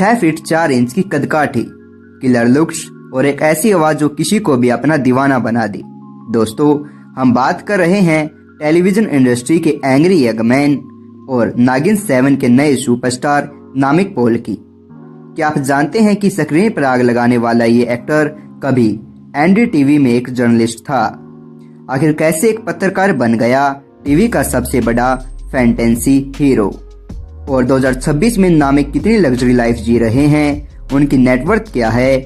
6 feet 4 inch की कदकाठी, killer looks और एक ऐसी आवाज जो किसी को भी अपना दीवाना बना दे। दोस्तों, हम बात कर रहे हैं टेलीविजन इंडस्ट्री के एंग्री यंग मैन और नागिन 7 के नए सुपरस्टार नामिक पॉल की। क्या आप जानते हैं कि स्क्रीन पर आग लगाने वाला ये एक्टर कभी एनडीटीवी में एक जर्नलिस्ट था। आखिर कैसे एक पत्रकार बन गया टीवी का सबसे बड़ा फैंटेसी हीरो। और 2026 में नामिक कितनी लग्जरी लाइफ जी रहे हैं, उनकी नेटवर्थ क्या है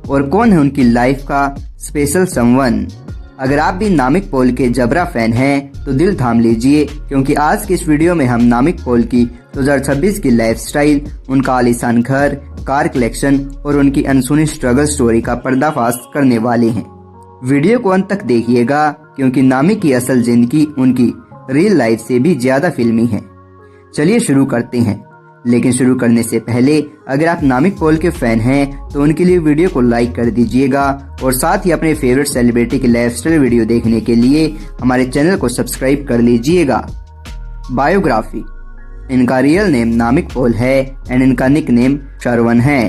और कौन है उनकी लाइफ का स्पेशल समवन। अगर आप भी नामिक पॉल के जबरा फैन हैं तो दिल थाम लीजिए, क्योंकि आज की इस वीडियो में हम नामिक पॉल की 2026 की लाइफस्टाइल, उनका आलीशान घर, कार कलेक्शन और उनकी अनसुनी स्ट्रगल स्टोरी का पर्दाफाश करने वाले हैं। वीडियो को अंत तक देखिएगा, क्योंकि नामिक की असल जिंदगी उनकी रियल लाइफ से भी ज्यादा फिल्मी है। चलिए शुरू करते हैं, लेकिन शुरू करने से पहले अगर आप नामिक पॉल के फैन हैं तो उनके लिए वीडियो को लाइक कर दीजिएगा और साथ ही अपने फेवरेट सेलिब्रिटी की लाइफस्टाइल वीडियो देखने के लिए हमारे चैनल को सब्सक्राइब कर लीजिएगा। बायोग्राफी। इनका रियल नेम नामिक पॉल है एंड इनका निक नेम श्रवण है।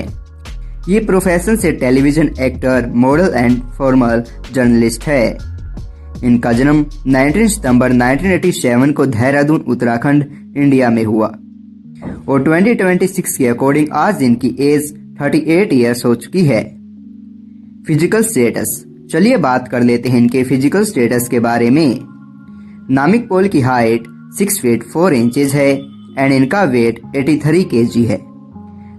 ये प्रोफेशन से television actor, model and farmer journalist है। इनका जन्म 19 सितंबर 1987 को देहरादून, उत्तराखंड, इंडिया में हुआ और 2026 के अकॉर्डिंग आज इनकी एज 38 ईयर्स हो चुकी है। Physical status. चलिए बात कर लेते हैं इनके फिजिकल स्टेटस के बारे में। नामिक पॉल की हाइट 6 फीट 4 इंचेस है एंड इनका वेट 83 kg है।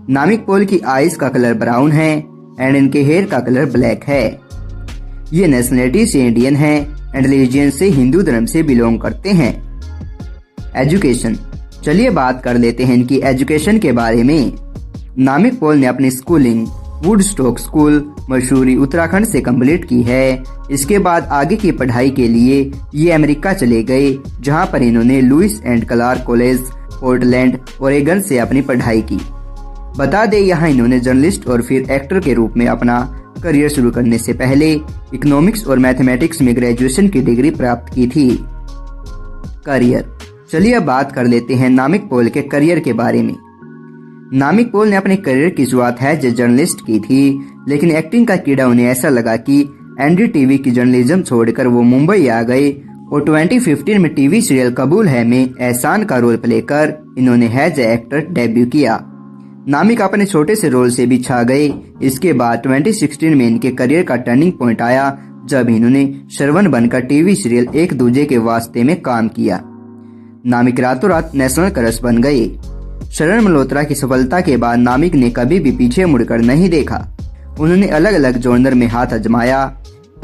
नामिक पॉल की आईज का कलर ब्राउन है एंड इनके हेयर का कलर ब्लैक है। ये नेशनलिटी से इंडियन है एंड रिलीजन से हिंदू धर्म से बिलोंग करते हैं। एजुकेशन। चलिए बात कर लेते हैं इनकी एजुकेशन के बारे में। नामिक पॉल ने अपनी schooling Woodstock school, Mussoorie, Uttarakhand से कंप्लीट की है। इसके बाद आगे की पढ़ाई के लिए ये अमेरिका चले गए, जहां पर इन्होंने Lewis and Clark College, Portland, Oregon से अपनी पढ़ाई की। बता दें, यहाँ इन्होंने जर्नलिस्ट और फिर एक्टर के रूप में अपना करियर शुरू करने से पहले इकोनॉमिक्स और मैथमेटिक्स में ग्रेजुएशन की डिग्री प्राप्त की थी। करियर। चलिए अब बात कर लेते हैं नामिक पॉल के करियर के बारे में। नामिक पॉल ने अपने करियर की शुरुआत एज ए जर्नलिस्ट की थी, लेकिन एक्टिंग का कीड़ा उन्हें ऐसा लगा कि एनडीटीवी की जर्नलिज्म छोड़कर वो मुंबई आ गए और 2015 में टीवी सीरियल कबूल है में एहसान का रोल प्ले कर इन्होंने एज ए एक्टर डेब्यू किया। नामिक अपने छोटे से रोल से भी छा गए। इसके बाद 2016 में इनके करियर का टर्निंग पॉइंट आया, जब इन्होंने श्रवण बनकर टीवी सीरियल एक दूजे के वास्ते में काम किया। नामिक रातों रात नेशनल क्रश बन गए। शरण मल्होत्रा की सफलता के बाद नामिक ने कभी भी पीछे मुड़कर नहीं देखा। उन्होंने अलग अलग जॉनर में हाथ आजमाया।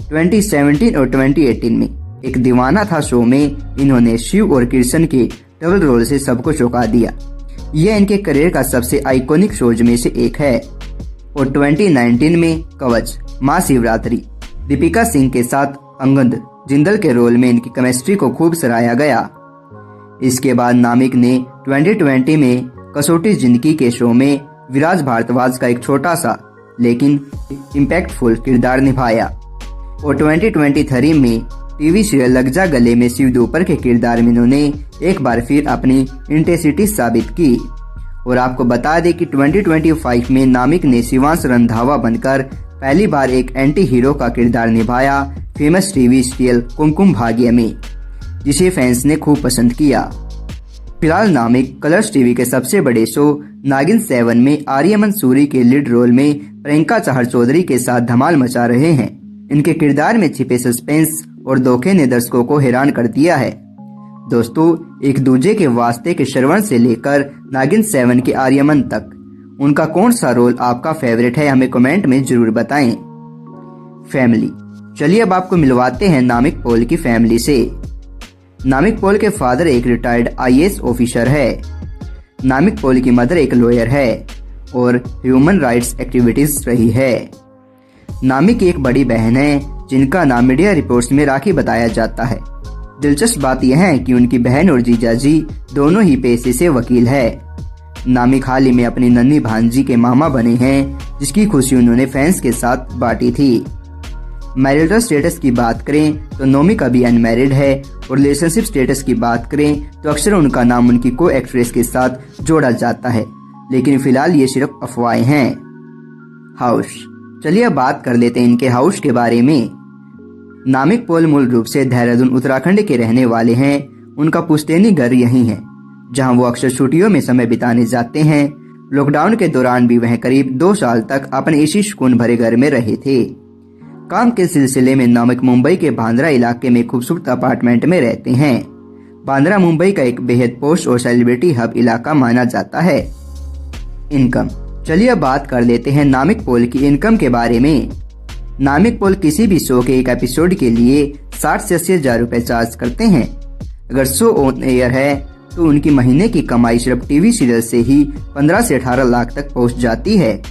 2017 और 2018 में एक दीवाना था शो में इन्होंने शिव और कृष्ण के डबल रोल से सबको चौंका दिया। यह इनके करियर का सबसे आइकॉनिक शोज में से एक है। और 2019 में कवच, महाशिवरात्रि, दीपिका सिंह के साथ अंगद जिंदल के रोल में इनकी केमिस्ट्री को खूब सराहा गया। इसके बाद नामिक ने 2020 में कसौटी जिंदगी के शो में विराज भारद्वाज का एक छोटा सा लेकिन इम्पैक्टफुल किरदार निभाया और 2023 में टीवी सीरियल लग जा गले में शिव दोपहर के किरदार में इन्होंने एक बार फिर अपनी इंटेंसिटी साबित की। और आपको बता दें कि 2025 में नामिक ने शिवांश रंधावा बनकर पहली बार एक एंटी हीरो का किरदार निभाया famous TV serial Kumkum Bhagya में, जिसे फैंस ने खूब पसंद किया। फिलहाल नामिक कलर्स टीवी के सबसे बड़े शो नागिन 7 में आर्या मंसूरी के लीड रोल में प्रियंका चहर चौधरी के साथ धमाल मचा रहे हैं। इनके किरदार में छिपे सस्पेंस और धोखे ने दर्शकों को हैरान कर दिया है। दोस्तों, एक दूजे के वास्ते के श्रवण से लेकर नागिन 7 के आर्यमन तक उनका कौन सा रोल आपका फेवरेट है, हमें कमेंट में जरूर बताएं। फैमिली। चलिए अब आपको मिलवाते हैं नामिक पॉल की फैमिली से। नामिक पॉल के फादर एक रिटायर्ड IAS ऑफिसर है। नामिक पॉल की मदर एक लॉयर है और ह्यूमन राइट्स एक्टिविटीज रही है। नामिक की एक बड़ी बहन है जिनका नाम मीडिया रिपोर्ट्स में राखी बताया जाता है। दिलचस्प बात यह है कि उनकी बहन और जीजाजी दोनों ही पेशे से वकील है। नामिक हाल ही में अपनी नन्ही भांजी के मामा बने हैं, जिसकी खुशी उन्होंने फैंस के साथ बांटी थी। मैरिटल स्टेटस की बात करें तो नामिक अभी अनमैरिड है और रिलेशनशिप स्टेटस की बात करें तो अक्सर उनका नाम उनकी को एक्ट्रेस के साथ जोड़ा जाता है। लेकिन फिलहाल ये सिर्फ अफवाहें हैं। हाउस, चलिए अब बात कर लेते हैं इनके हाउस के बारे में। नामिक पॉल मूल रूप से देहरादून उत्तराखंड के रहने वाले हैं। उनका पुश्तैनी घर यहीं है, जहां वो अक्सर छुट्टियों में समय बिताने जाते हैं। लॉकडाउन के दौरान भी वह करीब 2 साल तक अपने इसी सुकून भरे घर में रहे थे। काम के सिलसिले में नामिक मुंबई के बांद्रा इलाके में खूबसूरत अपार्टमेंट में रहते हैं। बांद्रा मुंबई का एक बेहद पोश और सेलिब्रिटी हब इलाका माना जाता है। इनकम, चलिए अब बात कर लेते हैं नामिक पॉल की इनकम के बारे में। नामिक पॉल किसी भी शो के एक एपिसोड के लिए 60 से 80 हजार रुपए चार्ज करते हैं। अगर शो ऑन एयर है तो उनकी महीने की कमाई सिर्फ टीवी सीरियल से ही 15 से 18 लाख तक पहुंच जाती है।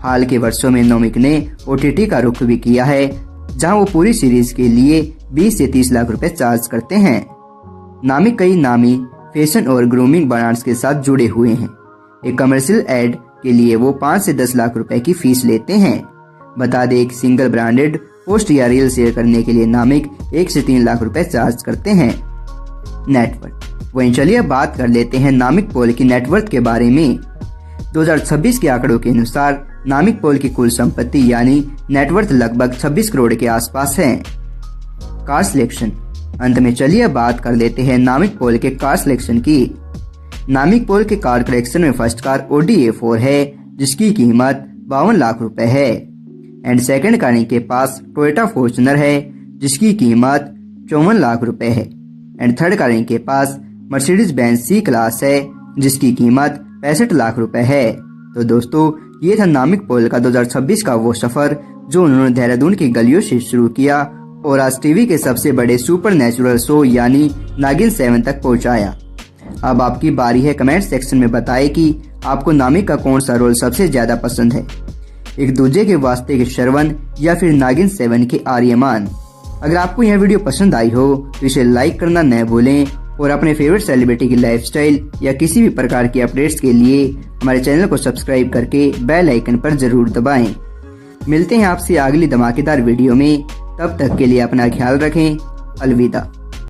हाल के वर्षों में नामिक ने OTT का रुख भी किया है, जहां वो पूरी सीरीज के लिए 20 से 30 लाख रुपए चार्ज करते हैं। नामिक कई नामी फैशन और ग्रूमिंग ब्रांड्स के साथ जुड़े हुए हैं। एक कमर्शियल एड के लिए वो 5 से 10 लाख रुपए की फीस लेते हैं। बता दें, एक सिंगल ब्रांडेड पोस्ट या रील शेयर करने के लिए नामिक 1 से 3 लाख रुपए चार्ज करते हैं। नेटवर्थ, वहीं चलिए अब बात कर लेते हैं नामिक पॉल की नेटवर्थ के बारे में। 2026 के आंकड़ों के अनुसार नामिक पॉल की कुल संपत्ति यानी नेटवर्थ लगभग 26 करोड़ के आसपास है। कार सिलेक्शन, अंत में चलिए अब बात कर लेते हैं नामिक पॉल के कार सिलेक्शन की। नामिक पॉल के कार कलेक्शन में फर्स्ट कार Audi A4 है, जिसकी कीमत 52 लाख रुपए है। एंड सेकंड कार इनके पास टोयोटा फॉर्च्यूनर है, जिसकी कीमत 54 लाख रुपए है। एंड थर्ड कार इनके पास मर्सिडीज बेंज C क्लास है, जिसकी कीमत 65 लाख रुपए है। तो दोस्तों, ये था नामिक पॉल का 2026 का वो सफर जो उन्होंने देहरादून की गलियों से शुरू किया और आज टीवी के सबसे बड़े सुपर नेचुरल शो यानी नागिन 7 तक पहुंचाया। अब आपकी बारी है कमेंट सेक्शन में बताएं कि आपको नामिक का कौन सा रोल सबसे ज्यादा पसंद है, एक दूजे के वास्ते के श्रवण या फिर नागिन 7 के आर्यमान। अगर आपको यह वीडियो पसंद आई हो तो इसे लाइक करना न भूलें और अपने फेवरेट सेलिब्रिटी की लाइफस्टाइल या किसी भी प्रकार की अपडेट्स के लिए हमारे चैनल को सब्सक्राइब करके बेल आइकन पर जरूर दबाएं। मिलते हैं आपसे अगली धमाकेदार वीडियो में, तब तक के लिए अपना ख्याल रखें। अलविदा।